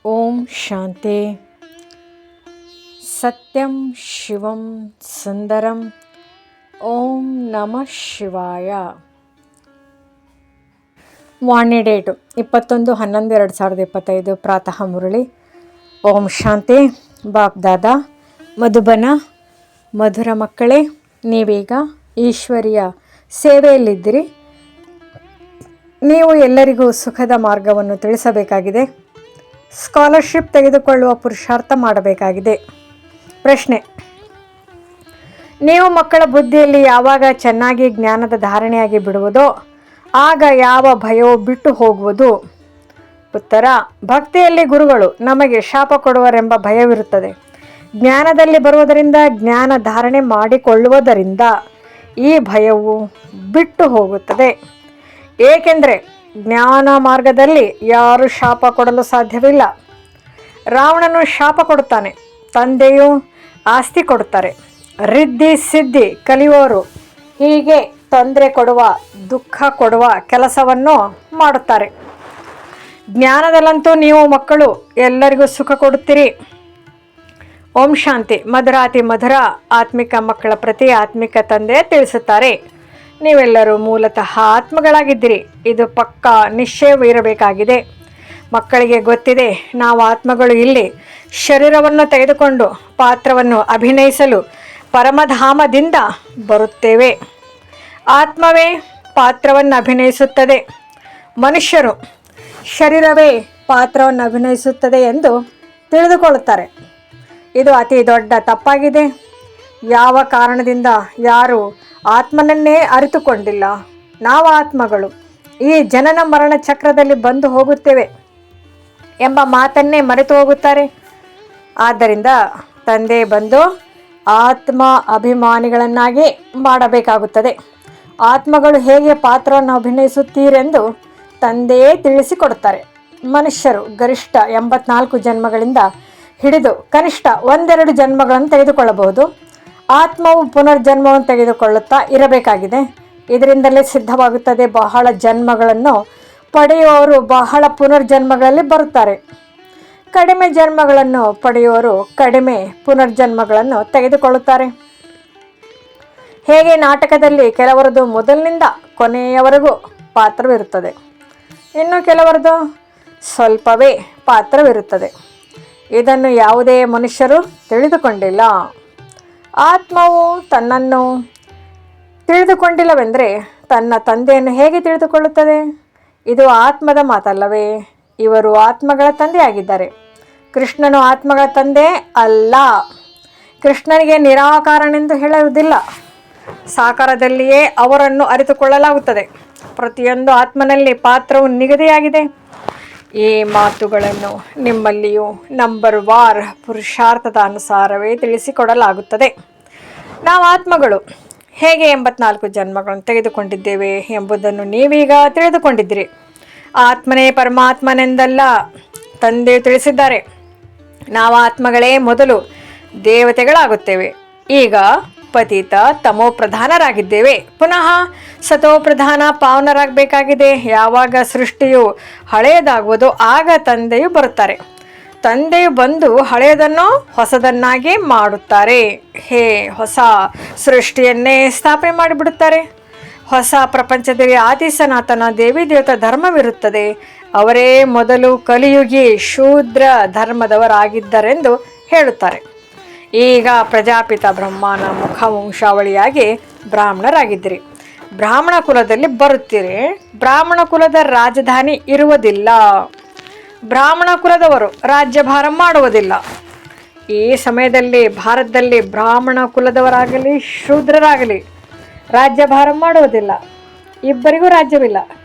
ಓಂ ಶಾಂತಿ. ಸತ್ಯಂ ಶಿವಂ ಸುಂದರಂ. ಓಂ ನಮಃ ಶಿವಾಯ. ವಾಣಿ ಡೇಟು 21/11/2025 ಪ್ರಾತಃ ಮುರಳಿ. ಓಂ ಶಾಂತಿ. ಬಾಪ್ ದಾದಾ ಮಧುಬನ. ಮಧುರ ಮಕ್ಕಳೇ, ನೀವೀಗ ಈಶ್ವರಿಯ ಸೇವೆಯಲ್ಲಿದ್ದಿರಿ. ನೀವು ಎಲ್ಲರಿಗೂ ಸುಖದ ಮಾರ್ಗವನ್ನು ತಿಳಿಸಬೇಕಾಗಿದೆ. ಸ್ಕಾಲರ್ಶಿಪ್ ತೆಗೆದುಕೊಳ್ಳುವ ಪುರುಷಾರ್ಥ ಮಾಡಬೇಕಾಗಿದೆ. ಪ್ರಶ್ನೆ: ನೀವು ಮಕ್ಕಳ ಬುದ್ಧಿಯಲ್ಲಿ ಯಾವಾಗ ಚೆನ್ನಾಗಿ ಜ್ಞಾನದ ಧಾರಣೆಯಾಗಿ ಬಿಡುವುದೋ ಆಗ ಯಾವ ಭಯವೂ ಬಿಟ್ಟು ಹೋಗುವುದು. ಉತ್ತರ: ಭಕ್ತಿಯಲ್ಲಿ ಗುರುಗಳು ನಮಗೆ ಶಾಪ ಕೊಡುವರೆಂಬ ಭಯವಿರುತ್ತದೆ. ಜ್ಞಾನದಲ್ಲಿ ಬರುವುದರಿಂದ, ಜ್ಞಾನ ಧಾರಣೆ ಮಾಡಿಕೊಳ್ಳುವುದರಿಂದ ಈ ಭಯವು ಬಿಟ್ಟು ಹೋಗುತ್ತದೆ. ಏಕೆಂದರೆ ಜ್ಞಾನ ಮಾರ್ಗದಲ್ಲಿ ಯಾರೂ ಶಾಪ ಕೊಡಲು ಸಾಧ್ಯವಿಲ್ಲ. ರಾವಣನು ಶಾಪ ಕೊಡುತ್ತಾನೆ, ತಂದೆಯು ಆಸ್ತಿ ಕೊಡುತ್ತಾರೆ. ರಿದ್ಧಿ ಸಿದ್ಧಿ ಕಲಿಯುವವರು ಹೀಗೆ ತೊಂದರೆ ಕೊಡುವ, ದುಃಖ ಕೊಡುವ ಕೆಲಸವನ್ನು ಮಾಡುತ್ತಾರೆ. ಜ್ಞಾನದಲ್ಲಂತೂ ನೀವು ಮಕ್ಕಳು ಎಲ್ಲರಿಗೂ ಸುಖ ಕೊಡುತ್ತೀರಿ. ಓಂ ಶಾಂತಿ. ಮಧುರಾತಿ ಮಧುರ ಆತ್ಮಿಕ ಮಕ್ಕಳ ಪ್ರತಿ ಆತ್ಮಿಕ ತಂದೆ ತಿಳಿಸುತ್ತಾರೆ, ನೀವೆಲ್ಲರೂ ಮೂಲತಃ ಆತ್ಮಗಳಾಗಿದ್ದೀರಿ. ಇದು ಪಕ್ಕಾ ನಿಶ್ಚಯವಿರಬೇಕಾಗಿದೆ. ಮಕ್ಕಳಿಗೆ ಗೊತ್ತಿದೆ, ನಾವು ಆತ್ಮಗಳು ಇಲ್ಲಿ ಶರೀರವನ್ನು ತೆಗೆದುಕೊಂಡು ಪಾತ್ರವನ್ನು ಅಭಿನಯಿಸಲು ಪರಮಧಾಮದಿಂದ ಬರುತ್ತೇವೆ. ಆತ್ಮವೇ ಪಾತ್ರವನ್ನು ಅಭಿನಯಿಸುತ್ತದೆ, ಮನುಷ್ಯರು ಶರೀರವೇ ಪಾತ್ರವನ್ನು ಅಭಿನಯಿಸುತ್ತದೆ ಎಂದು ತಿಳಿದುಕೊಳ್ಳುತ್ತಾರೆ. ಇದು ಅತಿ ದೊಡ್ಡ ತಪ್ಪಾಗಿದೆ. ಯಾವ ಕಾರಣದಿಂದ ಯಾರು ಆತ್ಮನನ್ನೇ ಅರಿತುಕೊಂಡಿಲ್ಲ. ನಾವು ಆತ್ಮಗಳು ಈ ಜನನ ಮರಣ ಚಕ್ರದಲ್ಲಿ ಬಂದು ಹೋಗುತ್ತೇವೆ ಎಂಬ ಮಾತನ್ನೇ ಮರೆತು ಹೋಗುತ್ತಾರೆ. ಆದ್ದರಿಂದ ತಂದೆ ಬಂದು ಆತ್ಮ ಅಭಿಮಾನಿಗಳನ್ನಾಗಿ ಮಾಡಬೇಕಾಗುತ್ತದೆ. ಆತ್ಮಗಳು ಹೇಗೆ ಪಾತ್ರವನ್ನು ಅಭಿನಯಿಸುತ್ತೀರೆಂದು ತಂದೆಯೇ ತಿಳಿಸಿಕೊಡುತ್ತಾರೆ. ಮನುಷ್ಯರು ಗರಿಷ್ಠ 84 ಜನ್ಮಗಳಿಂದ ಹಿಡಿದು ಕನಿಷ್ಠ 1-2 ಜನ್ಮಗಳನ್ನು ತೆಗೆದುಕೊಳ್ಳಬಹುದು. ಆತ್ಮವು ಪುನರ್ಜನ್ಮವನ್ನು ತೆಗೆದುಕೊಳ್ಳುತ್ತಾ ಇರಬೇಕಾಗಿದೆ. ಇದರಿಂದಲೇ ಸಿದ್ಧವಾಗುತ್ತದೆ. ಬಹಳ ಜನ್ಮಗಳನ್ನು ಪಡೆಯುವವರು ಬಹಳ ಪುನರ್ಜನ್ಮಗಳಲ್ಲಿ ಬರುತ್ತಾರೆ. ಕಡಿಮೆ ಜನ್ಮಗಳನ್ನು ಪಡೆಯುವವರು ಕಡಿಮೆ ಪುನರ್ಜನ್ಮಗಳನ್ನು ತೆಗೆದುಕೊಳ್ಳುತ್ತಾರೆ. ಹೇಗೆ ನಾಟಕದಲ್ಲಿ ಕೆಲವರದು ಮೊದಲಿನಿಂದ ಕೊನೆಯವರೆಗೂ ಪಾತ್ರವಿರುತ್ತದೆ, ಇನ್ನು ಕೆಲವರದು ಸ್ವಲ್ಪವೇ ಪಾತ್ರವಿರುತ್ತದೆ. ಇದನ್ನು ಯಾವುದೇ ಮನುಷ್ಯರು ತಿಳಿದುಕೊಂಡಿಲ್ಲ. ಆತ್ಮವು ತನ್ನನ್ನು ತಿಳಿದುಕೊಂಡಿಲ್ಲವೆಂದರೆ ತನ್ನ ತಂದೆಯನ್ನು ಹೇಗೆ ತಿಳಿದುಕೊಳ್ಳುತ್ತದೆ? ಇದು ಆತ್ಮದ ಮಾತಲ್ಲವೇ? ಇವರು ಆತ್ಮಗಳ ತಂದೆಯಾಗಿದ್ದಾರೆ. ಕೃಷ್ಣನು ಆತ್ಮಗಳ ತಂದೆ ಅಲ್ಲ. ಕೃಷ್ಣನಿಗೆ ನಿರಾಕಾರನೆಂದು ಹೇಳುವುದಿಲ್ಲ. ಸಾಕಾರದಲ್ಲಿಯೇ ಅವರನ್ನು ಅರಿತುಕೊಳ್ಳಲಾಗುತ್ತದೆ. ಪ್ರತಿಯೊಂದು ಆತ್ಮನಲ್ಲಿ ಪಾತ್ರವು ನಿಗದಿಯಾಗಿದೆ. ಈ ಮಾತುಗಳನ್ನು ನಿಮ್ಮಲ್ಲಿಯೂ ನಂಬರ್ ವಾರ್ ಪುರುಷಾರ್ಥದ ಅನುಸಾರವೇ ತಿಳಿಸಿಕೊಡಲಾಗುತ್ತದೆ. ನಾವು ಆತ್ಮಗಳು ಹೇಗೆ 84 ಜನ್ಮಗಳನ್ನು ತೆಗೆದುಕೊಂಡಿದ್ದೇವೆ ಎಂಬುದನ್ನು ನೀವೀಗ ತಿಳಿದುಕೊಂಡಿದ್ದೀರಿ. ಆತ್ಮನೇ ಪರಮಾತ್ಮನೆಂದಲ್ಲ ತಂದೆಯು ತಿಳಿಸಿದ್ದಾರೆ. ನಾವು ಆತ್ಮಗಳೇ ಮೊದಲು ದೇವತೆಗಳಾಗುತ್ತೇವೆ. ಈಗ ಪತಿತ ತಮೋ ಪ್ರಧಾನರಾಗಿದ್ದೇವೆ. ಪುನಃ ಸತೋ ಪ್ರಧಾನ ಪಾವನರಾಗಬೇಕಾಗಿದೆ. ಯಾವಾಗ ಸೃಷ್ಟಿಯು ಹಳೆಯದಾಗುವುದೋ ಆಗ ತಂದೆಯು ಬರುತ್ತಾರೆ. ತಂದೆಯು ಬಂದು ಹಳೆಯದನ್ನು ಹೊಸದನ್ನಾಗಿ ಮಾಡುತ್ತಾರೆ. ಹೊಸ ಸೃಷ್ಟಿಯನ್ನೇ ಸ್ಥಾಪನೆ ಮಾಡಿಬಿಡುತ್ತಾರೆ. ಹೊಸ ಪ್ರಪಂಚದಲ್ಲಿ ಆದಿ ಸನಾತನ ದೇವಿ ದೇವತಾ ಧರ್ಮವಿರುತ್ತದೆ. ಅವರೇ ಮೊದಲು ಕಲಿಯುಗಿ ಶೂದ್ರ ಧರ್ಮದವರಾಗಿದ್ದರೆಂದು ಹೇಳುತ್ತಾರೆ. ಈಗ ಪ್ರಜಾಪಿತ ಬ್ರಹ್ಮನ ಮುಖವಂಶಾವಳಿಯಾಗಿ ಬ್ರಾಹ್ಮಣರಾಗಿದ್ದೀರಿ. ಬ್ರಾಹ್ಮಣ ಕುಲದಲ್ಲಿ ಬರುತ್ತೀರಿ. ಬ್ರಾಹ್ಮಣ ಕುಲದ ರಾಜಧಾನಿ ಇರುವುದಿಲ್ಲ. ಬ್ರಾಹ್ಮಣ ಕುಲದವರು ರಾಜ್ಯಭಾರ ಮಾಡುವುದಿಲ್ಲ. ಈ ಸಮಯದಲ್ಲಿ ಭಾರತದಲ್ಲಿ ಬ್ರಾಹ್ಮಣ ಕುಲದವರಾಗಲಿ ಶೂದ್ರರಾಗಲಿ ರಾಜ್ಯಭಾರ ಮಾಡುವುದಿಲ್ಲ. ಇಬ್ಬರಿಗೂ ರಾಜ್ಯವಿಲ್ಲ.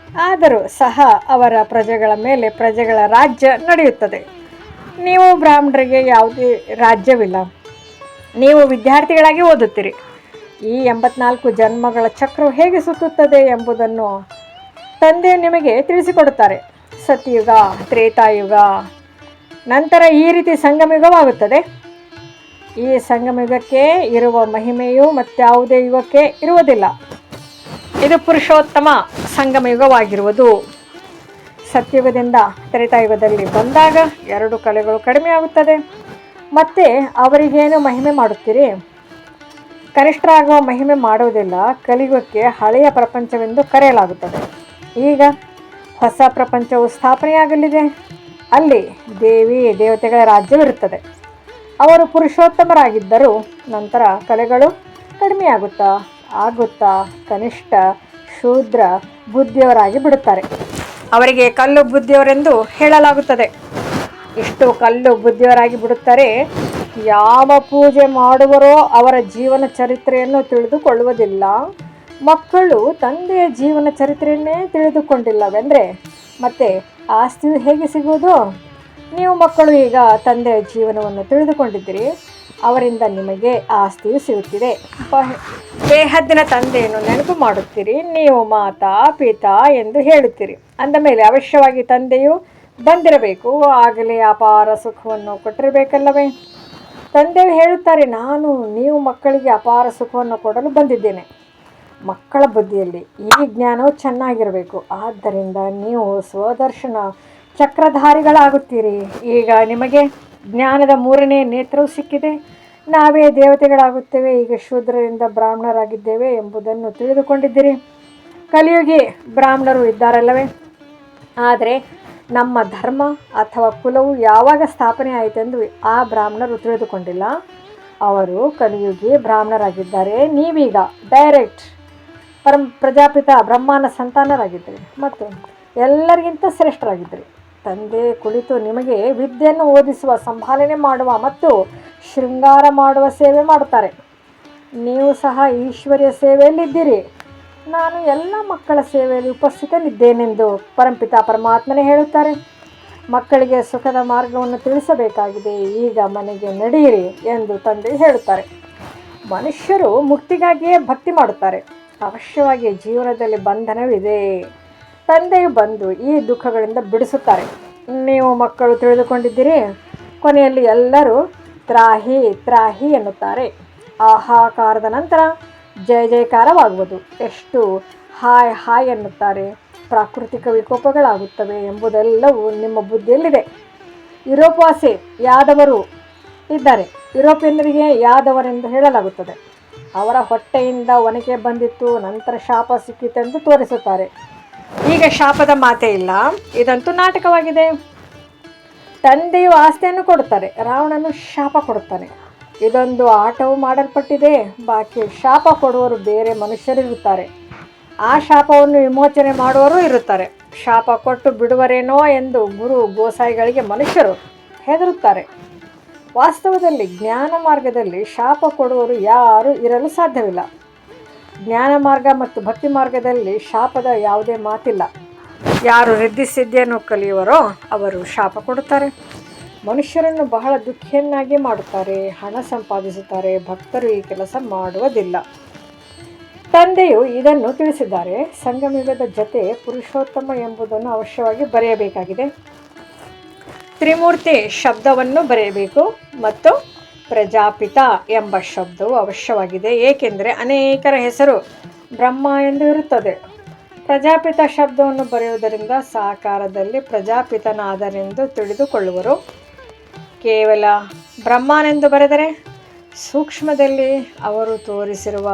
ಆದರೂ ಸಹ ಅವರ ಪ್ರಜೆಗಳ ಮೇಲೆ ಪ್ರಜೆಗಳ ರಾಜ್ಯ ನಡೆಯುತ್ತದೆ. ನೀವು ಬ್ರಾಹ್ಮಣರಿಗೆ ಯಾವುದೇ ರಾಜ್ಯವಿಲ್ಲ. ನೀವು ವಿದ್ಯಾರ್ಥಿಗಳಾಗಿ ಓದುತ್ತೀರಿ. ಈ 84 ಜನ್ಮಗಳ ಚಕ್ರವು ಹೇಗೆ ಸುತ್ತುತ್ತದೆ ಎಂಬುದನ್ನು ತಂದೆ ನಿಮಗೆ ತಿಳಿಸಿಕೊಡುತ್ತಾರೆ. ಸತ್ಯಯುಗ, ತ್ರೇತಾಯುಗ, ನಂತರ ಈ ರೀತಿ ಸಂಗಮಯುಗವಾಗುತ್ತದೆ. ಈ ಸಂಗಮಯುಗಕ್ಕೆ ಇರುವ ಮಹಿಮೆಯು ಮತ್ಯಾವುದೇ ಯುಗಕ್ಕೆ ಇರುವುದಿಲ್ಲ. ಇದು ಪುರುಷೋತ್ತಮ ಸಂಗಮಯುಗವಾಗಿರುವುದು. ಸತ್ಯುಗದಿಂದ ತ್ರೇತಾಯುಗದಲ್ಲಿ ಬಂದಾಗ 2 ಕಲೆಗಳು ಕಡಿಮೆ ಆಗುತ್ತದೆ. ಮತ್ತು ಅವರಿಗೇನು ಮಹಿಮೆ ಮಾಡುತ್ತೀರಿ? ಕನಿಷ್ಠರಾಗುವ ಮಹಿಮೆ ಮಾಡುವುದಿಲ್ಲ. ಕಲಿಯುಗಕ್ಕೆ ಹಳೆಯ ಪ್ರಪಂಚವೆಂದು ಕರೆಯಲಾಗುತ್ತದೆ. ಈಗ ಹೊಸ ಪ್ರಪಂಚವು ಸ್ಥಾಪನೆಯಾಗಲಿದೆ. ಅಲ್ಲಿ ದೇವಿ ದೇವತೆಗಳ ರಾಜ್ಯವಿರುತ್ತದೆ. ಅವರು ಪುರುಷೋತ್ತಮರಾಗಿದ್ದರೂ ನಂತರ ಕಲೆಗಳು ಕಡಿಮೆಯಾಗುತ್ತಾ ಕನಿಷ್ಠ ಶೂದ್ರ ಬುದ್ಧಿಯವರಾಗಿ ಬಿಡುತ್ತಾರೆ. ಅವರಿಗೆ ಕಲ್ಲು ಬುದ್ಧಿಯವರೆಂದು ಹೇಳಲಾಗುತ್ತದೆ. ಇಷ್ಟು ಕಲ್ಲು ಬುದ್ಧಿಯವರಾಗಿ ಬಿಡುತ್ತಾರೆ. ಯಾವ ಪೂಜೆ ಮಾಡುವರೋ ಅವರ ಜೀವನ ಚರಿತ್ರೆಯನ್ನು ತಿಳಿದುಕೊಳ್ಳುವುದಿಲ್ಲ. ಮಕ್ಕಳು ತಂದೆಯ ಜೀವನ ಚರಿತ್ರೆಯನ್ನೇ ತಿಳಿದುಕೊಂಡಿಲ್ಲವೆಂದರೆ ಮತ್ತೆ ಆಸ್ತಿಯು ಹೇಗೆ ಸಿಗುವುದು? ನೀವು ಮಕ್ಕಳು ಈಗ ತಂದೆಯ ಜೀವನವನ್ನು ತಿಳಿದುಕೊಂಡಿದ್ದೀರಿ. ಅವರಿಂದ ನಿಮಗೆ ಆಸ್ತಿಯು ಸಿಗುತ್ತಿದೆ. ಬೇಹದ್ದಿನ ತಂದೆಯನ್ನು ನೆನಪು ಮಾಡುತ್ತೀರಿ. ನೀವು ಮಾತಾ ಪಿತಾ ಎಂದು ಹೇಳುತ್ತೀರಿ. ಅಂದ ಮೇಲೆ ಅವಶ್ಯವಾಗಿ ತಂದೆಯು ಬಂದಿರಬೇಕು. ಆಗಲೇ ಅಪಾರ ಸುಖವನ್ನು ಕೊಟ್ಟಿರಬೇಕಲ್ಲವೇ? ತಂದೆಯು ಹೇಳುತ್ತಾರೆ, ನೀವು ಮಕ್ಕಳಿಗೆ ಅಪಾರ ಸುಖವನ್ನು ಕೊಡಲು ಬಂದಿದ್ದೇನೆ. ಮಕ್ಕಳ ಬುದ್ಧಿಯಲ್ಲಿ ಈ ಜ್ಞಾನವು ಚೆನ್ನಾಗಿರಬೇಕು. ಆದ್ದರಿಂದ ನೀವು ಸ್ವದರ್ಶನ ಚಕ್ರಧಾರಿಗಳಾಗುತ್ತೀರಿ. ಈಗ ನಿಮಗೆ ಜ್ಞಾನದ 3ನೇ ನೇತ್ರವು ಸಿಕ್ಕಿದೆ. ನಾವೇ ದೇವತೆಗಳಾಗುತ್ತೇವೆ. ಈಗ ಶೂದ್ರರಿಂದ ಬ್ರಾಹ್ಮಣರಾಗಿದ್ದೇವೆ ಎಂಬುದನ್ನು ತಿಳಿದುಕೊಂಡಿದ್ದೀರಿ. ಕಲಿಯುಗಿ ಬ್ರಾಹ್ಮಣರು ಇದ್ದಾರಲ್ಲವೇ? ಆದರೆ ನಮ್ಮ ಧರ್ಮ ಅಥವಾ ಕುಲವು ಯಾವಾಗ ಸ್ಥಾಪನೆ ಆಯಿತೆಂದು ಆ ಬ್ರಾಹ್ಮಣರು ತಿಳಿದುಕೊಂಡಿಲ್ಲ. ಅವರು ಕಲಿಯುಗಿ ಬ್ರಾಹ್ಮಣರಾಗಿದ್ದಾರೆ. ನೀವೀಗ ಡೈರೆಕ್ಟ್ ಪ್ರಜಾಪಿತ ಬ್ರಹ್ಮನ ಸಂತಾನರಾಗಿದ್ದೀರಿ ಮತ್ತು ಎಲ್ಲರಿಗಿಂತ ಶ್ರೇಷ್ಠರಾಗಿದ್ದೀರಿ. ತಂದೆ ಕುಳಿತು ನಿಮಗೆ ವಿದ್ಯೆಯನ್ನು ಓದಿಸುವ, ಸಂಭಾಲನೆ ಮಾಡುವ ಮತ್ತು ಶೃಂಗಾರ ಮಾಡುವ ಸೇವೆ ಮಾಡುತ್ತಾರೆ. ನೀವು ಸಹ ಈಶ್ವರ್ಯ ಸೇವೆಯಲ್ಲಿದ್ದೀರಿ. ನಾನು ಎಲ್ಲ ಮಕ್ಕಳ ಸೇವೆಯಲ್ಲಿ ಉಪಸ್ಥಿತನಿದ್ದೇನೆಂದು ಪರಂಪಿತ ಪರಮಾತ್ಮನೇ ಹೇಳುತ್ತಾರೆ. ಮಕ್ಕಳಿಗೆ ಸುಖದ ಮಾರ್ಗವನ್ನು ತಿಳಿಸಬೇಕಾಗಿದೆ. ಈಗ ಮನೆಗೆ ನಡೆಯಿರಿ ಎಂದು ತಂದೆ ಹೇಳುತ್ತಾರೆ. ಮನುಷ್ಯರು ಮುಕ್ತಿಗಾಗಿಯೇ ಭಕ್ತಿ ಮಾಡುತ್ತಾರೆ. ಅವಶ್ಯವಾಗಿ ಜೀವನದಲ್ಲಿ ಬಂಧನವಿದೆ. ತಂದೆಯು ಬಂದು ಈ ದುಃಖಗಳಿಂದ ಬಿಡಿಸುತ್ತಾರೆ. ನೀವು ಮಕ್ಕಳು ತಿಳಿದುಕೊಂಡಿದ್ದೀರಿ. ಕೊನೆಯಲ್ಲಿ ಎಲ್ಲರೂ ತ್ರಾಹಿ ತ್ರಾಹಿ ಎನ್ನುತ್ತಾರೆ. ಆಹಾಕಾರದ ನಂತರ ಜಯ ಜಯಕಾರವಾಗುವುದು. ಎಷ್ಟು ಹಾಯ್ ಹಾಯ್ ಎನ್ನುತ್ತಾರೆ. ಪ್ರಾಕೃತಿಕ ವಿಕೋಪಗಳಾಗುತ್ತವೆ ಎಂಬುದೆಲ್ಲವೂ ನಿಮ್ಮ ಬುದ್ಧಿಯಲ್ಲಿದೆ. ಯುರೋಪ್ವಾಸಿ ಯಾದವರು ಇದ್ದಾರೆ. ಯುರೋಪಿಯನ್ನರಿಗೆ ಯಾದವರೆಂದು ಹೇಳಲಾಗುತ್ತದೆ. ಅವರ ಹೊಟ್ಟೆಯಿಂದ ಒನಕೆ ಬಂದಿತ್ತು, ನಂತರ ಶಾಪ ಸಿಕ್ಕಿತೆಂದು ತೋರಿಸುತ್ತಾರೆ. ಈಗ ಶಾಪದ ಮಾತೇ ಇಲ್ಲ. ಇದಂತೂ ನಾಟಕವಾಗಿದೆ. ತಂದೆಯು ಆಸ್ತಿಯನ್ನು ಕೊಡುತ್ತಾರೆ. ರಾವಣನು ಶಾಪ ಕೊಡುತ್ತಾನೆ. ಇದೊಂದು ಆಟವು ಮಾಡಲ್ಪಟ್ಟಿದೆ. ಬಾಕಿ ಶಾಪ ಕೊಡುವವರು ಬೇರೆ ಮನುಷ್ಯರಿರುತ್ತಾರೆ. ಆ ಶಾಪವನ್ನು ವಿಮೋಚನೆ ಮಾಡುವವರು ಇರುತ್ತಾರೆ. ಶಾಪ ಕೊಟ್ಟು ಬಿಡುವರೇನೋ ಎಂದು ಗುರು ಗೋಸಾಯಿಗಳಿಗೆ ಮನುಷ್ಯರು ಹೆದರುತ್ತಾರೆ. ವಾಸ್ತವದಲ್ಲಿ ಜ್ಞಾನ ಮಾರ್ಗದಲ್ಲಿ ಶಾಪ ಕೊಡುವವರು ಯಾರೂ ಇರಲು ಸಾಧ್ಯವಿಲ್ಲ. ಜ್ಞಾನ ಮಾರ್ಗ ಮತ್ತು ಭಕ್ತಿ ಮಾರ್ಗದಲ್ಲಿ ಶಾಪದ ಯಾವುದೇ ಮಾತಿಲ್ಲ. ಯಾರು ರಿದ್ಧಿಸಿದ್ಧಿಯನ್ನು ಕಲಿಯುವರೋ ಅವರು ಶಾಪ ಕೊಡುತ್ತಾರೆ. ಮನುಷ್ಯರನ್ನು ಬಹಳ ದುಃಖಿಯನ್ನಾಗಿ ಮಾಡುತ್ತಾರೆ. ಹಣ ಸಂಪಾದಿಸುತ್ತಾರೆ. ಭಕ್ತರು ಈ ಕೆಲಸ ಮಾಡುವುದಿಲ್ಲ. ತಂದೆಯು ಇದನ್ನು ತಿಳಿಸಿದ್ದಾರೆ. ಸಂಗಮಯುಗದ ಜೊತೆ ಪುರುಷೋತ್ತಮ ಎಂಬುದನ್ನು ಅವಶ್ಯವಾಗಿ ಬರೆಯಬೇಕಾಗಿದೆ. ತ್ರಿಮೂರ್ತಿ ಶಬ್ದವನ್ನು ಬರೆಯಬೇಕು ಮತ್ತು ಪ್ರಜಾಪಿತ ಎಂಬ ಶಬ್ದವು ಅವಶ್ಯವಾಗಿದೆ. ಏಕೆಂದರೆ ಅನೇಕರ ಹೆಸರು ಬ್ರಹ್ಮ ಎಂದು ಇರುತ್ತದೆ. ಪ್ರಜಾಪಿತ ಶಬ್ದವನ್ನು ಬರೆಯುವುದರಿಂದ ಸಾಕಾರದಲ್ಲಿ ಪ್ರಜಾಪಿತನಾದರೆಂದು ತಿಳಿದುಕೊಳ್ಳುವರು. ಕೇವಲ ಬ್ರಹ್ಮನೆಂದು ಬರೆದರೆ ಸೂಕ್ಷ್ಮದಲ್ಲಿ ಅವರು ತೋರಿಸಿರುವ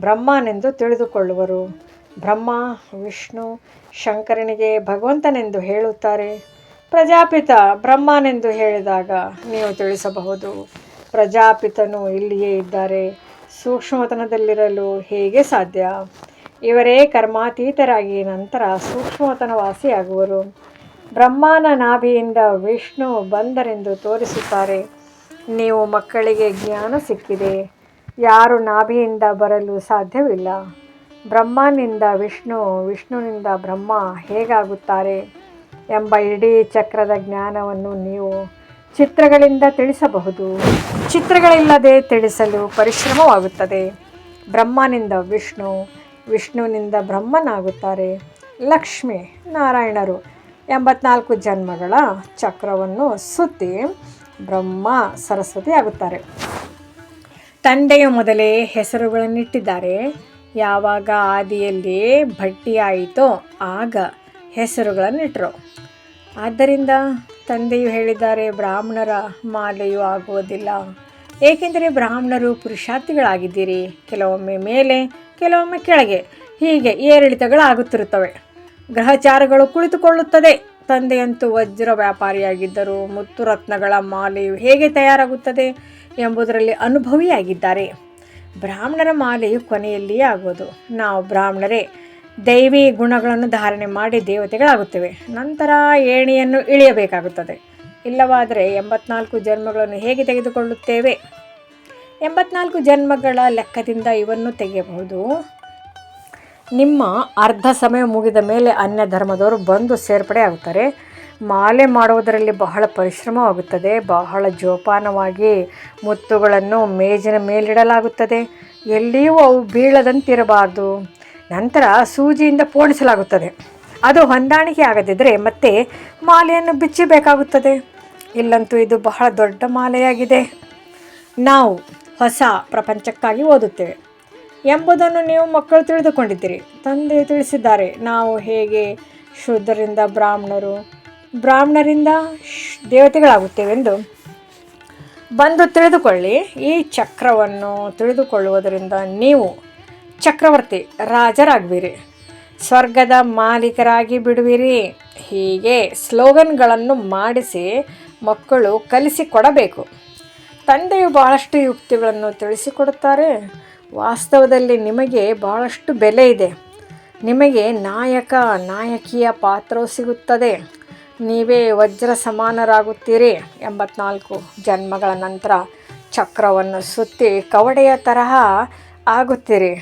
ಬ್ರಹ್ಮನೆಂದು ತಿಳಿದುಕೊಳ್ಳುವರು. ಬ್ರಹ್ಮ ವಿಷ್ಣು ಶಂಕರನಿಗೆ ಭಗವಂತನೆಂದು ಹೇಳುತ್ತಾರೆ. ಪ್ರಜಾಪಿತ ಬ್ರಹ್ಮನೆಂದು ಹೇಳಿದಾಗ ನೀವು ತಿಳಿಸಬಹುದು, ಪ್ರಜಾಪಿತನು ಇಲ್ಲಿಯೇ ಇದ್ದಾರೆ. ಸೂಕ್ಷ್ಮತನದಲ್ಲಿರಲು ಹೇಗೆ ಸಾಧ್ಯ? ಇವರೇ ಕರ್ಮಾತೀತರಾಗಿ ನಂತರ ಸೂಕ್ಷ್ಮತನವಾಸಿಯಾಗುವರು. ಬ್ರಹ್ಮನ ನಾಭಿಯಿಂದ ವಿಷ್ಣು ಬಂದರೆಂದು ತೋರಿಸುತ್ತಾರೆ. ನೀವು ಮಕ್ಕಳಿಗೆ ಜ್ಞಾನ ಸಿಕ್ಕಿದೆ. ಯಾರು ನಾಭಿಯಿಂದ ಬರಲು ಸಾಧ್ಯವಿಲ್ಲ. ಬ್ರಹ್ಮನಿಂದ ವಿಷ್ಣು, ವಿಷ್ಣುವಿನಿಂದ ಬ್ರಹ್ಮ ಹೇಗಾಗುತ್ತಾರೆ ಎಂಬ ಇಡೀ ಚಕ್ರದ ಜ್ಞಾನವನ್ನು ನೀವು ಚಿತ್ರಗಳಿಂದ ತಿಳಿಸಬಹುದು. ಚಿತ್ರಗಳಿಲ್ಲದೆ ತಿಳಿಸಲು ಪರಿಶ್ರಮವಾಗುತ್ತದೆ. ಬ್ರಹ್ಮನಿಂದ ವಿಷ್ಣು, ವಿಷ್ಣುವಿನಿಂದ ಬ್ರಹ್ಮನಾಗುತ್ತಾರೆ. ಲಕ್ಷ್ಮೀ ನಾರಾಯಣರು 84 ಜನ್ಮಗಳ ಚಕ್ರವನ್ನು ಸುತ್ತಿ ಬ್ರಹ್ಮ ಸರಸ್ವತಿ ಆಗುತ್ತಾರೆ. ತಂದೆಯ ಮೊದಲೇ ಹೆಸರುಗಳನ್ನಿಟ್ಟಿದ್ದಾರೆ. ಯಾವಾಗ ಆದಿಯಲ್ಲಿ ಭಟ್ಟಿಯಾಯಿತೋ ಆಗ ಹೆಸರುಗಳನ್ನಿಟ್ಟರು. ಆದ್ದರಿಂದ ತಂದೆಯು ಹೇಳಿದ್ದಾರೆ, ಬ್ರಾಹ್ಮಣರ ಮಾಲೆಯೂ ಆಗುವುದಿಲ್ಲ, ಏಕೆಂದರೆ ಬ್ರಾಹ್ಮಣರು ಪುರುಷಾರ್ಥಿಗಳಾಗಿದ್ದೀರಿ. ಕೆಲವೊಮ್ಮೆ ಮೇಲೆ, ಕೆಲವೊಮ್ಮೆ ಕೆಳಗೆ, ಹೀಗೆ ಏರಿಳಿತಗಳಾಗುತ್ತಿರುತ್ತವೆ. ಗ್ರಹಚಾರಗಳು ಕುಳಿತುಕೊಳ್ಳುತ್ತದೆ. ತಂದೆಯಂತೂ ವಜ್ರ ವ್ಯಾಪಾರಿಯಾಗಿದ್ದರು. ಮುತ್ತು ರತ್ನಗಳ ಮಾಲೆಯು ಹೇಗೆ ತಯಾರಾಗುತ್ತದೆ ಎಂಬುದರಲ್ಲಿ ಅನುಭವಿಯಾಗಿದ್ದಾರೆ. ಬ್ರಾಹ್ಮಣರ ಮಾಲೆಯು ಕೊನೆಯಲ್ಲಿಯೇ ಆಗುವುದು. ನಾವು ಬ್ರಾಹ್ಮಣರೇ ದೈವಿ ಗುಣಗಳನ್ನು ಧಾರಣೆ ಮಾಡಿ ದೇವತೆಗಳಾಗುತ್ತೇವೆ. ನಂತರ ಏಣಿಯನ್ನು ಇಳಿಯಬೇಕಾಗುತ್ತದೆ. ಇಲ್ಲವಾದರೆ 84 ಜನ್ಮಗಳನ್ನು ಹೇಗೆ ತೆಗೆದುಕೊಳ್ಳುತ್ತೇವೆ? 84 ಜನ್ಮಗಳ ಲೆಕ್ಕದಿಂದ ಇವನ್ನು ತೆಗೆಯಬಹುದು. ನಿಮ್ಮ ಅರ್ಧ ಸಮಯ ಮುಗಿದ ಮೇಲೆ ಅನ್ಯ ಧರ್ಮದವರು ಬಂದು ಸೇರ್ಪಡೆ ಆಗುತ್ತಾರೆ. ಮಾಲೆ ಮಾಡುವುದರಲ್ಲಿ ಬಹಳ ಪರಿಶ್ರಮವಾಗುತ್ತದೆ. ಬಹಳ ಜೋಪಾನವಾಗಿ ಮುತ್ತುಗಳನ್ನು ಮೇಜಿನ ಮೇಲಿಡಲಾಗುತ್ತದೆ. ಎಲ್ಲಿಯೂ ಅವು ಬೀಳದಂತಿರಬಾರ್ದು. ನಂತರ ಸೂಜಿಯಿಂದ ಪೋಣಿಸಲಾಗುತ್ತದೆ. ಅದು ಹೊಂದಾಣಿಕೆ ಆಗದಿದ್ದರೆ ಮತ್ತೆ ಮಾಲೆಯನ್ನು ಬಿಚ್ಚಬೇಕಾಗುತ್ತದೆ. ಇಲ್ಲಂತೂ ಇದು ಬಹಳ ದೊಡ್ಡ ಮಾಲೆಯಾಗಿದೆ. ನಾವು ಹೊಸ ಪ್ರಪಂಚಕ್ಕಾಗಿ ಓದುತ್ತೇವೆ ಎಂಬುದನ್ನು ನೀವು ಮಕ್ಕಳು ತಿಳಿದುಕೊಂಡಿದ್ದೀರಿ. ತಂದೆ ತಿಳಿಸಿದ್ದಾರೆ, ನಾವು ಹೇಗೆ ಶೂದ್ರರಿಂದ ಬ್ರಾಹ್ಮಣರಿಂದ ದೇವತೆಗಳಾಗುತ್ತೇವೆಂದು. ಬಂದು ತಿಳಿದುಕೊಳ್ಳಿ. ಈ ಚಕ್ರವನ್ನು ತಿಳಿದುಕೊಳ್ಳುವುದರಿಂದ ನೀವು ಚಕ್ರವರ್ತಿ ರಾಜರಾಗುವಿರಿ, ಸ್ವರ್ಗದ ಮಾಲೀಕರಾಗಿ ಬಿಡುವಿರಿ. ಹೀಗೆ ಸ್ಲೋಗನ್ಗಳನ್ನು ಮಾಡಿಸಿ ಮಕ್ಕಳು ಕಲಿಸಿಕೊಡಬೇಕು. ತಂದೆಯು ಬಹಳಷ್ಟು ಯುಕ್ತಿಗಳನ್ನು ತಿಳಿಸಿಕೊಡುತ್ತಾರೆ. ವಾಸ್ತವದಲ್ಲಿ ನಿಮಗೆ ಬಹಳಷ್ಟು ಬೆಲೆ ಇದೆ. ನಿಮಗೆ ನಾಯಕಿಯ ಪಾತ್ರವು ಸಿಗುತ್ತದೆ. ನೀವೇ ವಜ್ರ ಸಮಾನರಾಗುತ್ತೀರಿ. 84 ಜನ್ಮಗಳ ನಂತರ ಚಕ್ರವನ್ನು ಸುತ್ತಿ ಕವಡೆಯ ತರಹ ಆಗುತ್ತೀರಿ.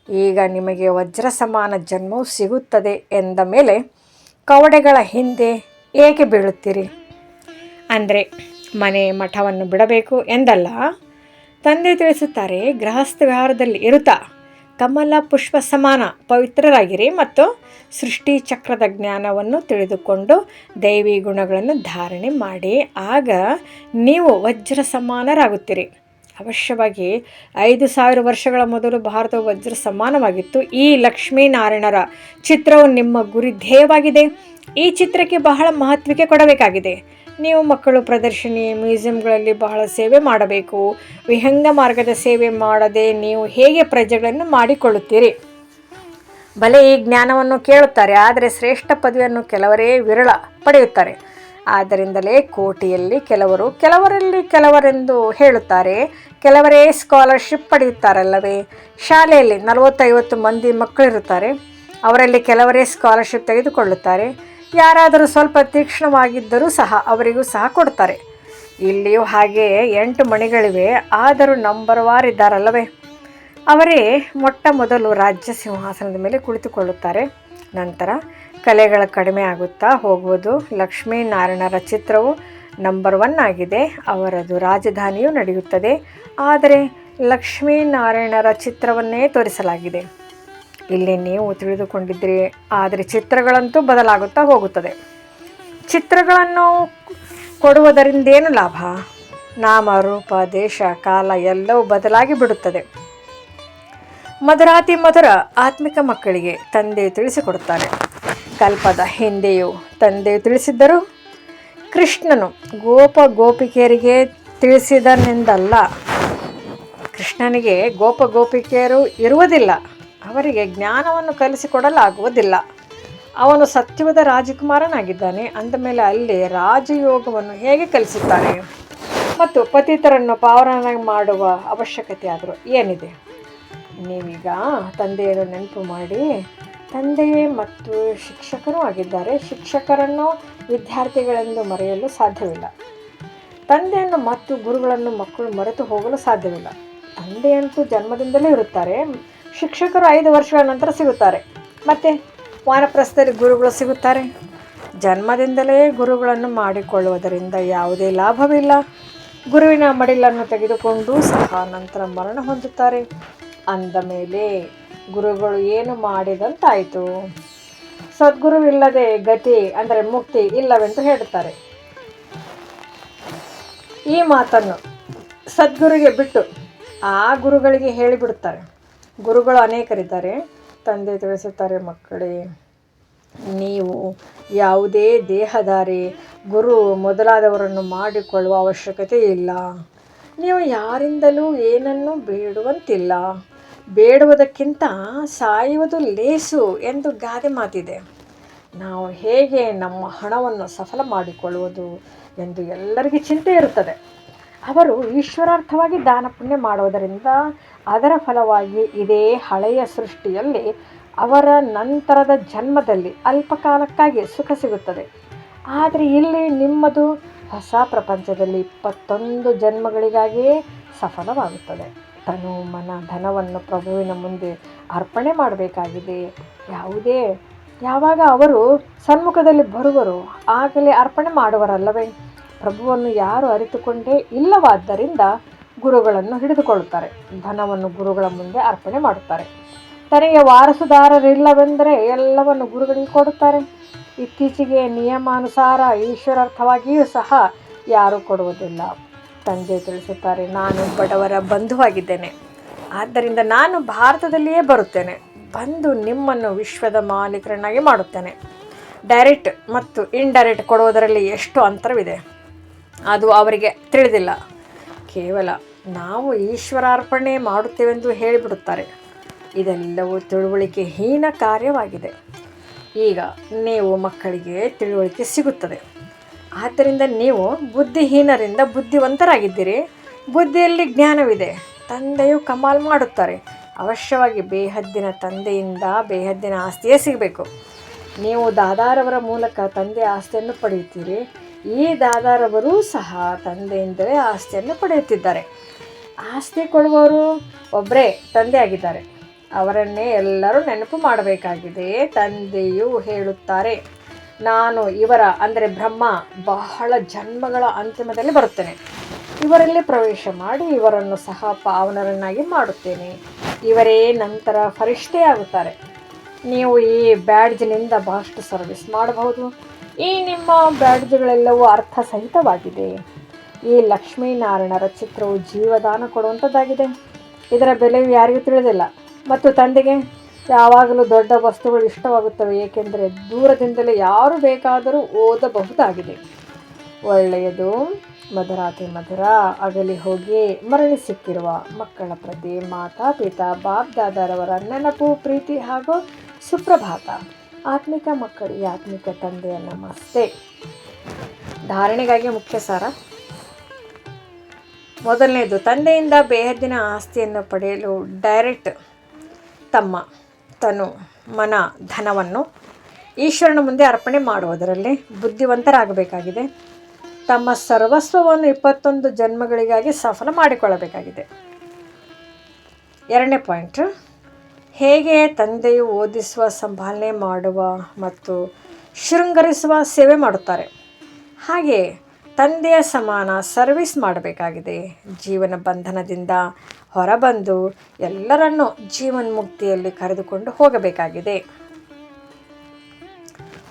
ಈಗ ನಿಮಗೆ ವಜ್ರ ಸಮಾನ ಜನ್ಮವು ಸಿಗುತ್ತದೆ ಎಂದ ಮೇಲೆ ಕವಡೆಗಳ ಹಿಂದೆ ಏಕೆ ಬೀಳುತ್ತೀರಿ? ಅಂದರೆ ಮನೆ ಮಠವನ್ನು ಬಿಡಬೇಕು ಎಂದಲ್ಲ. ತಂದೆ ತಿಳಿಸುತ್ತಾರೆ, ಗೃಹಸ್ಥ ವ್ಯವಹಾರದಲ್ಲಿ ಇರುತ್ತಾ ಕಮಲ ಪುಷ್ಪ ಸಮಾನ ಪವಿತ್ರರಾಗಿರಿ ಮತ್ತು ಸೃಷ್ಟಿ ಚಕ್ರದ ಜ್ಞಾನವನ್ನು ತಿಳಿದುಕೊಂಡು ದೈವಿ ಗುಣಗಳನ್ನು ಧಾರಣೆ ಮಾಡಿ. ಆಗ ನೀವು ವಜ್ರ ಸಮಾನರಾಗುತ್ತೀರಿ. ಅವಶ್ಯವಾಗಿ 5000 ವರ್ಷಗಳ ಮೊದಲು ಭಾರತವು ವಜ್ರ ಸಮಾನವಾಗಿತ್ತು. ಈ ಲಕ್ಷ್ಮೀನಾರಾಯಣರ ಚಿತ್ರವು ನಿಮ್ಮ ಗುರಿ ಧ್ಯೇಯವಾಗಿದೆ. ಈ ಚಿತ್ರಕ್ಕೆ ಬಹಳ ಮಹತ್ವಕ್ಕೆ ಕೊಡಬೇಕಾಗಿದೆ. ನೀವು ಮಕ್ಕಳು ಪ್ರದರ್ಶನಿ ಮ್ಯೂಸಿಯಂಗಳಲ್ಲಿ ಬಹಳ ಸೇವೆ ಮಾಡಬೇಕು. ವಿಹಂಗ ಮಾರ್ಗದ ಸೇವೆ ಮಾಡದೆ ನೀವು ಹೇಗೆ ಪ್ರಜೆಗಳನ್ನು ಮಾಡಿಕೊಳ್ಳುತ್ತೀರಿ? ಭಲೆ ಈ ಜ್ಞಾನವನ್ನು ಕೇಳುತ್ತಾರೆ, ಆದರೆ ಶ್ರೇಷ್ಠ ಪದವಿಯನ್ನು ಕೆಲವರೇ ವಿರಳ ಪಡೆಯುತ್ತಾರೆ. ಆದ್ದರಿಂದಲೇ ಕೋಟಿಯಲ್ಲಿ ಕೆಲವರಲ್ಲಿ ಕೆಲವರೆಂದು ಹೇಳುತ್ತಾರೆ. ಕೆಲವರೇ ಸ್ಕಾಲರ್ಶಿಪ್ ಪಡೆಯುತ್ತಾರಲ್ಲವೇ? ಶಾಲೆಯಲ್ಲಿ 40-50 ಮಂದಿ ಮಕ್ಕಳಿರುತ್ತಾರೆ. ಅವರಲ್ಲಿ ಕೆಲವರೇ ಸ್ಕಾಲರ್ಶಿಪ್ ತೆಗೆದುಕೊಳ್ಳುತ್ತಾರೆ. ಯಾರಾದರೂ ಸ್ವಲ್ಪ ತೀಕ್ಷ್ಣವಾಗಿದ್ದರೂ ಸಹ ಅವರಿಗೂ ಸಹ ಕೊಡ್ತಾರೆ. ಇಲ್ಲಿಯೂ ಹಾಗೆ 8 ಮಣಿಗಳಿವೆ. ಆದರೂ ನಂಬರ್ವಾರ್ ಇದ್ದಾರಲ್ಲವೇ? ಅವರೇ ಮೊಟ್ಟ ಮೊದಲು ರಾಜ್ಯ ಸಿಂಹಾಸನದ ಮೇಲೆ ಕುಳಿತುಕೊಳ್ಳುತ್ತಾರೆ. ನಂತರ ಕಲೆಗಳ ಕಡಿಮೆ ಆಗುತ್ತಾ ಹೋಗುವುದು. ಲಕ್ಷ್ಮೀನಾರಾಯಣರ ಚಿತ್ರವು ನಂಬರ್ 1 ಆಗಿದೆ. ಅವರದು ರಾಜಧಾನಿಯೂ ನಡೆಯುತ್ತದೆ. ಆದರೆ ಲಕ್ಷ್ಮೀನಾರಾಯಣರ ಚಿತ್ರವನ್ನೇ ತೋರಿಸಲಾಗಿದೆ. ಇಲ್ಲಿ ನೀವು ತಿಳಿದುಕೊಂಡಿದ್ದೀರಿ. ಆದರೆ ಚಿತ್ರಗಳಂತೂ ಬದಲಾಗುತ್ತಾ ಹೋಗುತ್ತದೆ. ಚಿತ್ರಗಳನ್ನು ಕೊಡುವುದರಿಂದೇನು ಲಾಭ? ನಾಮ ರೂಪ ದೇಶ ಕಾಲ ಎಲ್ಲವೂ ಬದಲಾಗಿ ಬಿಡುತ್ತದೆ. ಮಧುರಾತಿ ಮಧುರ ಆತ್ಮಿಕ ಮಕ್ಕಳಿಗೆ ತಂದೆ ತಿಳಿಸಿಕೊಡುತ್ತಾರೆ. ಕಲ್ಪದ ಹಿಂದೆಯೂ ತಂದೆಯು ತಿಳಿಸಿದ್ದರು. ಕೃಷ್ಣನು ಗೋಪಿಕೆಯರಿಗೆ ತಿಳಿಸಿದನೆಂದಲ್ಲ. ಕೃಷ್ಣನಿಗೆ ಗೋಪಿಕೆಯರು ಇರುವುದಿಲ್ಲ. ಅವರಿಗೆ ಜ್ಞಾನವನ್ನು ಕಲಿಸಿಕೊಡಲಾಗುವುದಿಲ್ಲ. ಅವನು ಸತ್ಯುಗದ ರಾಜಕುಮಾರನಾಗಿದ್ದಾನೆ. ಅಂದಮೇಲೆ ಅಲ್ಲಿ ರಾಜಯೋಗವನ್ನು ಹೇಗೆ ಕಲಿಸುತ್ತಾರೆ? ಮತ್ತು ಪತಿತರನ್ನು ಪಾವನನಾಗಿ ಮಾಡುವ ಅವಶ್ಯಕತೆ ಆದರೂ ಏನಿದೆ? ನೀವೀಗ ತಂದೆಯನ್ನು ನೆನಪು ಮಾಡಿ. ತಂದೆಯೇ ಮತ್ತು ಶಿಕ್ಷಕರೂ ಆಗಿದ್ದಾರೆ. ಶಿಕ್ಷಕರನ್ನು ವಿದ್ಯಾರ್ಥಿಗಳೆಂದು ಮರೆಯಲು ಸಾಧ್ಯವಿಲ್ಲ. ತಂದೆಯನ್ನು ಮತ್ತು ಗುರುಗಳನ್ನು ಮಕ್ಕಳು ಮರೆತು ಹೋಗಲು ಸಾಧ್ಯವಿಲ್ಲ. ತಂದೆಯಂತೂ ಜನ್ಮದಿಂದಲೇ ಇರುತ್ತಾರೆ. ಶಿಕ್ಷಕರು 5 ವರ್ಷಗಳ ನಂತರ ಸಿಗುತ್ತಾರೆ. ಮತ್ತು ವಾನಪ್ರಸ್ಥದಲ್ಲಿ ಗುರುಗಳು ಸಿಗುತ್ತಾರೆ. ಜನ್ಮದಿಂದಲೇ ಗುರುಗಳನ್ನು ಮಾಡಿಕೊಳ್ಳುವುದರಿಂದ ಯಾವುದೇ ಲಾಭವಿಲ್ಲ. ಗುರುವಿನ ಮಡಿಲನ್ನು ತೆಗೆದುಕೊಂಡು ಸಹ ನಂತರ ಮರಣ ಹೊಂದುತ್ತಾರೆ. ಅಂದ ಮೇಲೆ ಗುರುಗಳು ಏನು ಮಾಡಿದಂತಾಯಿತು? ಸದ್ಗುರುವಿಲ್ಲದೆ ಗತಿ ಅಂದರೆ ಮುಕ್ತಿ ಇಲ್ಲವೆಂದು ಹೇಳುತ್ತಾರೆ. ಈ ಮಾತನ್ನು ಸದ್ಗುರುಗೆ ಬಿಟ್ಟು ಆ ಗುರುಗಳಿಗೆ ಹೇಳಿಬಿಡುತ್ತಾರೆ. ಗುರುಗಳು ಅನೇಕರಿದ್ದಾರೆ. ತಂದೆ ತಿಳಿಸುತ್ತಾರೆ, ಮಕ್ಕಳೇ, ನೀವು ಯಾವುದೇ ದೇಹಧಾರಿ ಗುರು ಮೊದಲಾದವರನ್ನು ಮಾಡಿಕೊಳ್ಳುವ ಅವಶ್ಯಕತೆ ಇಲ್ಲ. ನೀವು ಯಾರಿಂದಲೂ ಏನನ್ನೂ ಬೇಡುವಂತಿಲ್ಲ. ಬೇಡುವುದಕ್ಕಿಂತ ಸಾಯುವುದು ಲೇಸು ಎಂದು ಗಾದೆ ಮಾತಿದೆ. ನಾವು ಹೇಗೆ ನಮ್ಮ ಹಣವನ್ನು ಸಫಲ ಮಾಡಿಕೊಳ್ಳುವುದು ಎಂದು ಎಲ್ಲರಿಗೂ ಚಿಂತೆ ಇರುತ್ತದೆ. ಅವರು ಈಶ್ವರಾರ್ಥವಾಗಿ ದಾನ ಪುಣ್ಯ ಮಾಡುವುದರಿಂದ ಅದರ ಫಲವಾಗಿ ಇದೇ ಹಳೆಯ ಸೃಷ್ಟಿಯಲ್ಲಿ ಅವರ ನಂತರದ ಜನ್ಮದಲ್ಲಿ ಅಲ್ಪಕಾಲಕ್ಕಾಗಿ ಸುಖ ಸಿಗುತ್ತದೆ. ಆದರೆ ಇಲ್ಲಿ ನಿಮ್ಮದು ಹೊಸ ಪ್ರಪಂಚದಲ್ಲಿ 21 ಜನ್ಮಗಳಿಗಾಗಿಯೇ ಸಫಲವಾಗುತ್ತದೆ. ತನು ಮನ ಧನವನ್ನು ಪ್ರಭುವಿನ ಮುಂದೆ ಅರ್ಪಣೆ ಮಾಡಬೇಕಾಗಿದೆ. ಯಾವಾಗ ಅವರು ಸನ್ಮುಖದಲ್ಲಿ ಬರುವರೋ ಆಗಲೇ ಅರ್ಪಣೆ ಮಾಡುವರಲ್ಲವೇ? ಪ್ರಭುವನ್ನು ಯಾರು ಅರಿತುಕೊಂಡೇ ಇಲ್ಲವಾದ್ದರಿಂದ ಗುರುಗಳನ್ನು ಹಿಡಿದುಕೊಳ್ಳುತ್ತಾರೆ. ಧನವನ್ನು ಗುರುಗಳ ಮುಂದೆ ಅರ್ಪಣೆ ಮಾಡುತ್ತಾರೆ. ತನಗೆ ವಾರಸುದಾರರಿಲ್ಲವೆಂದರೆ ಎಲ್ಲವನ್ನು ಗುರುಗಳಿಗೆ ಕೊಡುತ್ತಾರೆ. ಇತ್ತೀಚೆಗೆ ನಿಯಮಾನುಸಾರ ಈಶ್ವರಾರ್ಥವಾಗಿಯೂ ಸಹ ಯಾರೂ ಕೊಡುವುದಿಲ್ಲ. ತಂದೆ ತಿಳಿಸುತ್ತಾರೆ, ನಾನು ಬಡವರ ಬಂಧುವಾಗಿದ್ದೇನೆ. ಆದ್ದರಿಂದ ನಾನು ಭಾರತದಲ್ಲಿಯೇ ಬರುತ್ತೇನೆ. ಬಂದು ನಿಮ್ಮನ್ನು ವಿಶ್ವದ ಮಾಲೀಕರನ್ನಾಗಿ ಮಾಡುತ್ತೇನೆ. ಡೈರೆಕ್ಟ್ ಮತ್ತು ಇಂಡೈರೆಕ್ಟ್ ಕೊಡುವುದರಲ್ಲಿ ಎಷ್ಟು ಅಂತರವಿದೆ ಅದು ಅವರಿಗೆ ತಿಳಿದಿಲ್ಲ. ಕೇವಲ ನಾವು ಈಶ್ವರಾರ್ಪಣೆ ಮಾಡುತ್ತೇವೆಂದು ಹೇಳಿಬಿಡುತ್ತಾರೆ. ಇದೆಲ್ಲವೂ ತಿಳುವಳಿಕೆಹೀನ ಕಾರ್ಯವಾಗಿದೆ. ಈಗ ನೀವು ಮಕ್ಕಳಿಗೆ ತಿಳುವಳಿಕೆ ಸಿಗುತ್ತದೆ. ಆದ್ದರಿಂದ ನೀವು ಬುದ್ಧಿಹೀನರಿಂದ ಬುದ್ಧಿವಂತರಾಗಿದ್ದೀರಿ. ಬುದ್ಧಿಯಲ್ಲಿ ಜ್ಞಾನವಿದೆ. ತಂದೆಯು ಕಮಾಲ್ ಮಾಡುತ್ತಾರೆ. ಅವಶ್ಯವಾಗಿ ಬೇಹದ್ದಿನ ತಂದೆಯಿಂದ ಬೇಹದ್ದಿನ ಆಸ್ತಿಯೇ ಸಿಗಬೇಕು. ನೀವು ದಾದಾರವರ ಮೂಲಕ ತಂದೆಯ ಆಸ್ತಿಯನ್ನು ಪಡೆಯುತ್ತೀರಿ. ಈ ದಾದಾರವರೂ ಸಹ ತಂದೆಯಿಂದಲೇ ಆಸ್ತಿಯನ್ನು ಪಡೆಯುತ್ತಿದ್ದಾರೆ. ಆಸ್ತಿ ಕೊಡುವವರು ಒಬ್ಬರೇ ತಂದೆಯಾಗಿದ್ದಾರೆ. ಅವರನ್ನೇ ಎಲ್ಲರೂ ನೆನಪು ಮಾಡಬೇಕಾಗಿದೆ. ತಂದೆಯು ಹೇಳುತ್ತಾರೆ, ನಾನು ಅಂದರೆ ಬ್ರಹ್ಮ ಬಹಳ ಜನ್ಮಗಳ ಅಂತಿಮದಲ್ಲಿ ಬರುತ್ತೇನೆ. ಇವರಲ್ಲಿ ಪ್ರವೇಶ ಮಾಡಿ ಇವರನ್ನು ಸಹ ಪಾವನರನ್ನಾಗಿ ಮಾಡುತ್ತೇನೆ. ಇವರೇ ನಂತರ ಫರಿಷ್ಠೆ ಆಗುತ್ತಾರೆ. ನೀವು ಈ ಬ್ಯಾಡ್ಜ್ನಿಂದ ಬಹಳಷ್ಟು ಸರ್ವಿಸ್ ಮಾಡಬಹುದು. ಈ ನಿಮ್ಮ ಬ್ಯಾಡ್ಜ್ಗಳೆಲ್ಲವೂ ಅರ್ಥ ಸಹಿತವಾಗಿದೆ. ಈ ಲಕ್ಷ್ಮೀನಾರಾಯಣರ ಚಿತ್ರವು ಜೀವದಾನ ಕೊಡುವಂಥದ್ದಾಗಿದೆ. ಇದರ ಬೆಲೆಯು ಯಾರಿಗೂ ತಿಳಿದಿಲ್ಲ. ಮತ್ತು ತಂದೆಗೆ ಯಾವಾಗಲೂ ದೊಡ್ಡ ವಸ್ತುಗಳು ಇಷ್ಟವಾಗುತ್ತವೆ, ಏಕೆಂದರೆ ದೂರದಿಂದಲೇ ಯಾರು ಬೇಕಾದರೂ ಓದಬಹುದಾಗಿದೆ. ಒಳ್ಳೆಯದು ಮಧುರಾತಿ ಮಧುರ ಅಗಲಿ ಹೋಗಿ ಮರಳಿ ಸಿಕ್ಕಿರುವ ಮಕ್ಕಳ ಪ್ರತಿ ಮಾತಾ ಪಿತಾ ಬಾಪ್ ದಾದಾರವರ ನೆನಪು, ಪ್ರೀತಿ ಹಾಗೂ ಸುಪ್ರಭಾತ. ಆತ್ಮಿಕ ಮಕ್ಕಳಿಗೆ ಆತ್ಮಿಕ ತಂದೆಯ ನಮಸ್ತೆ. ಧಾರಣೆಗಾಗಿ ಮುಖ್ಯ ಸಾರ. ಮೊದಲನೇದು, ತಂದೆಯಿಂದ ಬೇಹದ್ದಿನ ಆಸ್ತಿಯನ್ನು ಪಡೆಯಲು ಡೈರೆಕ್ಟ್ ತಮ್ಮ ತನು ಮನ ಧನವನ್ನು ಈಶ್ವರನ ಮುಂದೆ ಅರ್ಪಣೆ ಮಾಡುವುದರಲ್ಲಿ ಬುದ್ಧಿವಂತರಾಗಬೇಕಾಗಿದೆ. ತಮ್ಮ ಸರ್ವಸ್ವವನ್ನು 21 ಜನ್ಮಗಳಿಗಾಗಿ ಸಫಲ ಮಾಡಿಕೊಳ್ಳಬೇಕಾಗಿದೆ. ಎರಡನೇ ಪಾಯಿಂಟ್, ಹೇಗೆ ತಂದೆಯು ಓದಿಸುವ, ಸಂಭಾಲನೆ ಮಾಡುವ ಮತ್ತು ಶೃಂಗರಿಸುವ ಸೇವೆ ಮಾಡುತ್ತಾರೆ, ಹಾಗೆ ತಂದೆಯ ಸಮಾನ ಸರ್ವಿಸ್ ಮಾಡಬೇಕಾಗಿದೆ. ಜೀವನ ಬಂಧನದಿಂದ ಹೊರಬಂದು ಎಲ್ಲರನ್ನೂ ಜೀವನ್ಮುಕ್ತಿಯಲ್ಲಿ ಕರೆದುಕೊಂಡು ಹೋಗಬೇಕಾಗಿದೆ.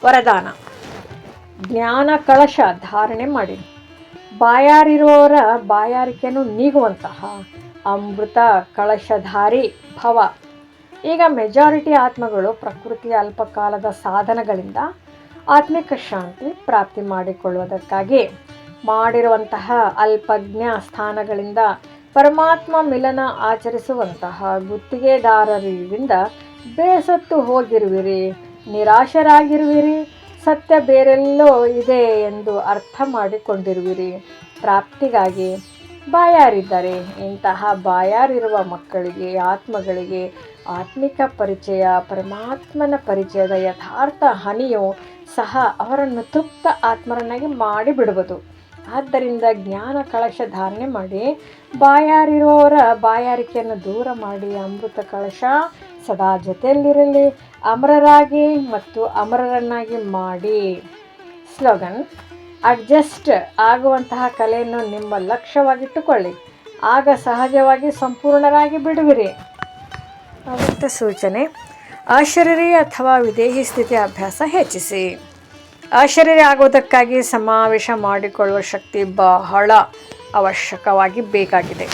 ವರದಾನ: ಜ್ಞಾನ ಕಳಶ ಧಾರಣೆ ಮಾಡಿ ಬಾಯಾರಿರುವವರ ಬಾಯಾರಿಕೆಯನ್ನು ನೀಗುವಂತಹ ಅಮೃತ ಕಳಶಧಾರಿ ಭವ. ಈಗ ಮೆಜಾರಿಟಿ ಆತ್ಮಗಳು ಪ್ರಕೃತಿಯ ಅಲ್ಪಕಾಲದ ಸಾಧನಗಳಿಂದ ಆತ್ಮಿಕ ಶಾಂತಿ ಪ್ರಾಪ್ತಿ ಮಾಡಿಕೊಳ್ಳುವುದಕ್ಕಾಗಿ ಮಾಡಿರುವಂತಹ ಅಲ್ಪಜ್ಞ ಸ್ಥಾನಗಳಿಂದ ಪರಮಾತ್ಮ ಮಿಲನ ಆಚರಿಸುವಂತಹ ಗುತ್ತಿಗೆದಾರರಿಂದ ಬೇಸತ್ತು ಹೋಗಿರುವಿರಿ, ನಿರಾಶರಾಗಿರುವಿರಿ. ಸತ್ಯ ಬೇರೆಲ್ಲೋ ಇದೆ ಎಂದು ಅರ್ಥ ಮಾಡಿಕೊಂಡಿರುವಿರಿ. ಪ್ರಾಪ್ತಿಗಾಗಿ ಬಾಯಾರಿದ್ದಾರೆ. ಇಂತಹ ಬಾಯಾರಿರುವ ಮಕ್ಕಳಿಗೆ, ಆತ್ಮಗಳಿಗೆ ಆತ್ಮಿಕ ಪರಿಚಯ, ಪರಮಾತ್ಮನ ಪರಿಚಯದ ಯಥಾರ್ಥ ಹನಿಯು ಸಹ ಅವರನ್ನು ತೃಪ್ತ ಆತ್ಮರನ್ನಾಗಿ ಮಾಡಿಬಿಡುವುದು. ಆದ್ದರಿಂದ ಜ್ಞಾನ ಕಳಶ ಧಾರಣೆ ಮಾಡಿ ಬಾಯಾರಿರುವವರ ಬಾಯಾರಿಕೆಯನ್ನು ದೂರ ಮಾಡಿ ಅಮೃತ ಕಳಶ ಸದಾ ಜೊತೆಯಲ್ಲಿರಲಿ, ಅಮರರಾಗಿ ಮತ್ತು ಅಮರರನ್ನಾಗಿ ಮಾಡಿ. ಸ್ಲೋಗನ್: ಅಡ್ಜಸ್ಟ್ ಆಗುವಂತಹ ಕಲೆಯನ್ನು ನಿಮ್ಮ ಲಕ್ಷ್ಯವಾಗಿಟ್ಟುಕೊಳ್ಳಿ, ಆಗ ಸಹಜವಾಗಿ ಸಂಪೂರ್ಣರಾಗಿ ಬಿಡುವಿರಿ. ಅವ್ಯಕ್ತ ಸೂಚನೆ: ಅಶರೀರಿ ಅಥವಾ ವಿದೇಹಿ ಸ್ಥಿತಿ ಅಭ್ಯಾಸ ಹೆಚ್ಚಿಸಿ. ಅಶರೀರಿ ಆಗುವುದಕ್ಕಾಗಿ ಸಮಾವೇಶ ಮಾಡಿಕೊಳ್ಳುವ ಶಕ್ತಿ ಬಹಳ ಅವಶ್ಯಕವಾಗಿ ಬೇಕಾಗಿದೆ.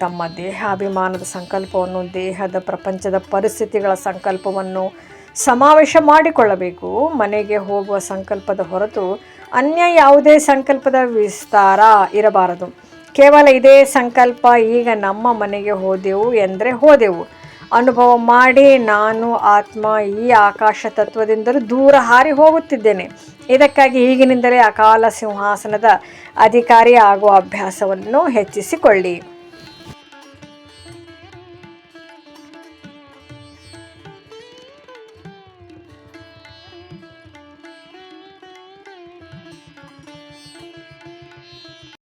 ತಮ್ಮ ದೇಹಾಭಿಮಾನದ ಸಂಕಲ್ಪವನ್ನು, ದೇಹದ ಪ್ರಪಂಚದ ಪರಿಸ್ಥಿತಿಗಳ ಸಂಕಲ್ಪವನ್ನು ಸಮಾವೇಶ ಮಾಡಿಕೊಳ್ಳಬೇಕು. ಮನೆಗೆ ಹೋಗುವ ಸಂಕಲ್ಪದ ಹೊರತು ಅನ್ಯ ಯಾವುದೇ ಸಂಕಲ್ಪದ ವಿಸ್ತಾರ ಇರಬಾರದು. ಕೇವಲ ಇದೇ ಸಂಕಲ್ಪ, ಈಗ ನಮ್ಮ ಮನೆಗೆ ಹೋದೆವು ಎಂದರೆ ಹೋದೆವು. ಅನುಭವ ಮಾಡಿ ನಾನು ಆತ್ಮ ಈ ಆಕಾಶ ತತ್ವದಿಂದಲೂ ದೂರ ಹಾರಿ ಹೋಗುತ್ತಿದ್ದೇನೆ. ಇದಕ್ಕಾಗಿ ಈಗಿನಿಂದಲೇ ಅಕಾಲ ಸಿಂಹಾಸನದ ಅಧಿಕಾರಿ ಆಗುವ ಅಭ್ಯಾಸವನ್ನು ಹೆಚ್ಚಿಸಿಕೊಳ್ಳಿ.